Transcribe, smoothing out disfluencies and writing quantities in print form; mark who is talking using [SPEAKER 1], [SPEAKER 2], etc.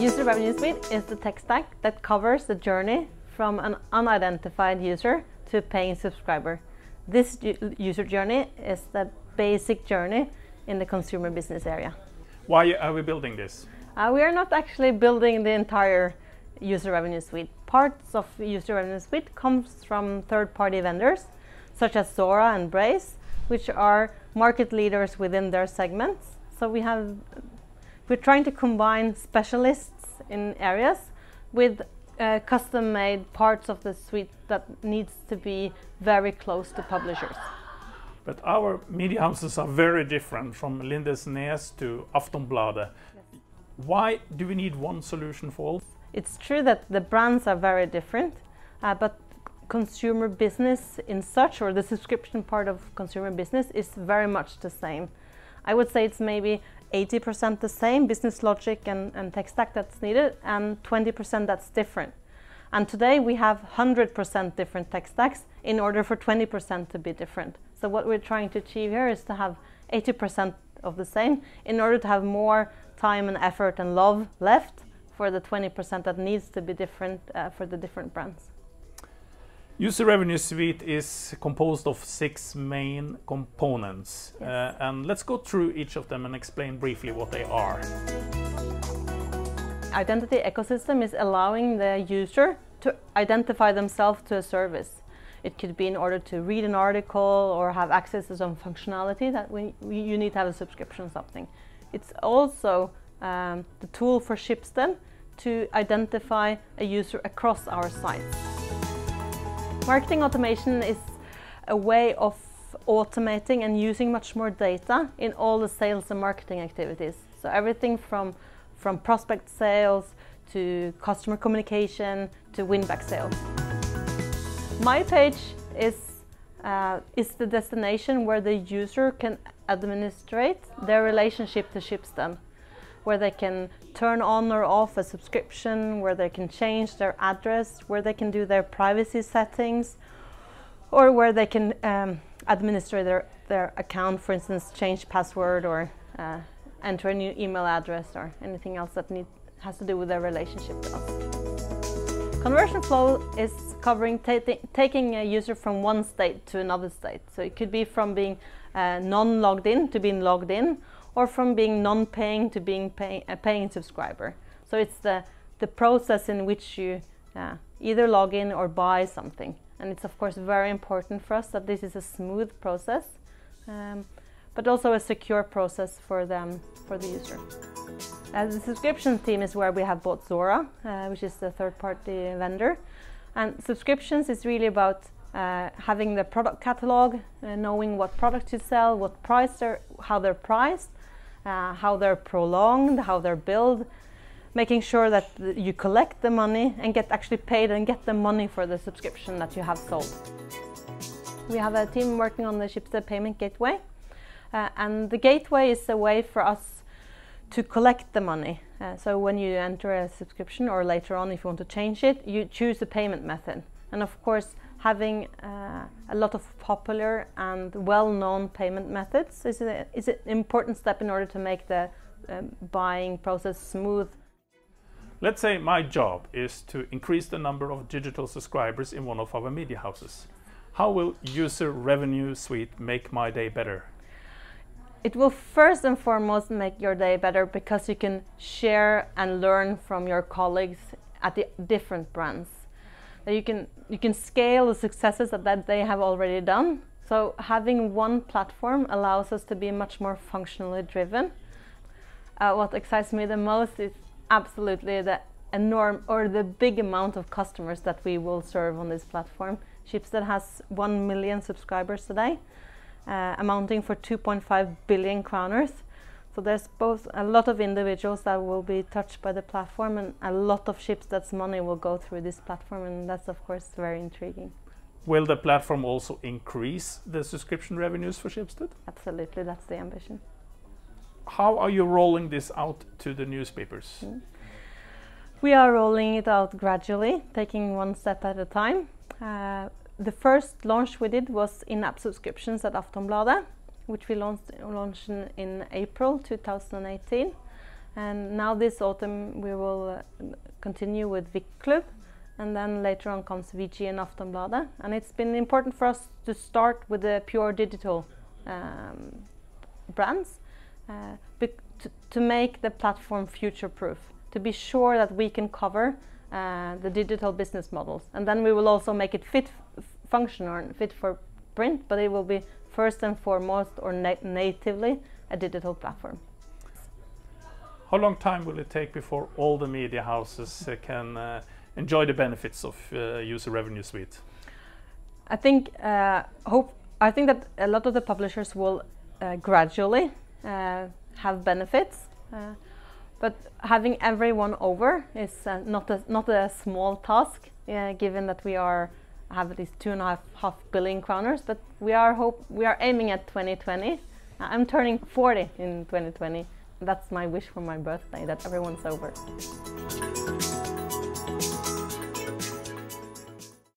[SPEAKER 1] User Revenue Suite is the tech stack that covers the journey from an unidentified user to a paying subscriber. This user journey is the basic journey in the consumer business area.
[SPEAKER 2] Why are we building this?
[SPEAKER 1] We are not actually building the entire User Revenue Suite. Parts of User Revenue Suite comes from third-party vendors such as Zora and Braze, which are market leaders within their segments. So we're trying to combine specialists in areas with custom-made parts of the suite that needs to be very close to publishers.
[SPEAKER 2] But our media houses are very different, from Lindesnes to Aftonbladet. Yes. Why do we need one solution for all?
[SPEAKER 1] It's true that the brands are very different, but consumer business in such, or the subscription part of consumer business, is very much the same. I would say it's maybe 80% the same business logic and tech stack that's needed, and 20% that's different. And today we have 100% different tech stacks in order for 20% to be different. So what we're trying to achieve here is to have 80% of the same in order to have more time and effort and love left for the 20% that needs to be different for the different brands.
[SPEAKER 2] User Revenue Suite is composed of 6 main components. Yes. And let's go through each of them and explain briefly what they are.
[SPEAKER 1] Identity ecosystem is allowing the user to identify themselves to a service. It could be in order to read an article or have access to some functionality that you need to have a subscription or something. It's also the tool for Schibsted to identify a user across our sites. Marketing automation is a way of automating and using much more data in all the sales and marketing activities. So everything from prospect sales to customer communication to win-back sales. My page is the destination where the user can administrate their relationship to Schibsted, where they can turn on or off a subscription, where they can change their address, where they can do their privacy settings, or where they can administrate their account, for instance, change password or enter a new email address or anything else that has to do with their relationship with us. Conversion flow is covering taking a user from one state to another state. So it could be from being non-logged in to being logged in, or from being non-paying to being a paying subscriber. So it's the process in which you either log in or buy something. And it's of course very important for us that this is a smooth process, but also a secure process for the user. The subscription team is where we have bought Zora, which is the third-party vendor. And subscriptions is really about having the product catalog, knowing what products you sell, what price how they're priced, how they're prolonged, how they're billed, making sure that you collect the money and get actually paid and get the money for the subscription that you have sold. We have a team working on the Schibsted payment gateway, and the gateway is a way for us to collect the money. So when you enter a subscription, or later on if you want to change it, you choose a payment method. And of course, having a lot of popular and well-known payment methods is an important step in order to make the buying process smooth.
[SPEAKER 2] Let's say my job is to increase the number of digital subscribers in one of our media houses. How will User Revenue Suite make my day better?
[SPEAKER 1] It will first and foremost make your day better because you can share and learn from your colleagues at the different brands. You can scale the successes that they have already done. So having one platform allows us to be much more functionally driven. What excites me the most is absolutely the big amount of customers that we will serve on this platform. Schibsted has 1 million subscribers today, amounting for 2.5 billion kroners. So there's both a lot of individuals that will be touched by the platform, and a lot of Schibsted's money will go through this platform, and that's of course very intriguing.
[SPEAKER 2] Will the platform also increase the subscription revenues for Schibsted?
[SPEAKER 1] Absolutely, that's the ambition.
[SPEAKER 2] How are you rolling this out to the newspapers?
[SPEAKER 1] We are rolling it out gradually, taking one step at a time. The first launch we did was in-app subscriptions at Aftonbladet, which we launched in April 2018. And now this autumn we will continue with Club, and then later on comes VG and Aftonbladet. And it's been important for us to start with the pure digital brands to make the platform future-proof, to be sure that we can cover the digital business models. And then we will also make it functional and fit for print, but it will be first and foremost or natively a digital platform.
[SPEAKER 2] How long time will it take before all the media houses can enjoy the benefits of User Revenue Suite?
[SPEAKER 1] I think that a lot of the publishers will gradually have benefits, but having everyone over is not a small task, given that we have at least 2.5 billion kroners. But we are aiming at 2020. I'm turning 40 in 2020. That's my wish for my birthday, that everyone's over.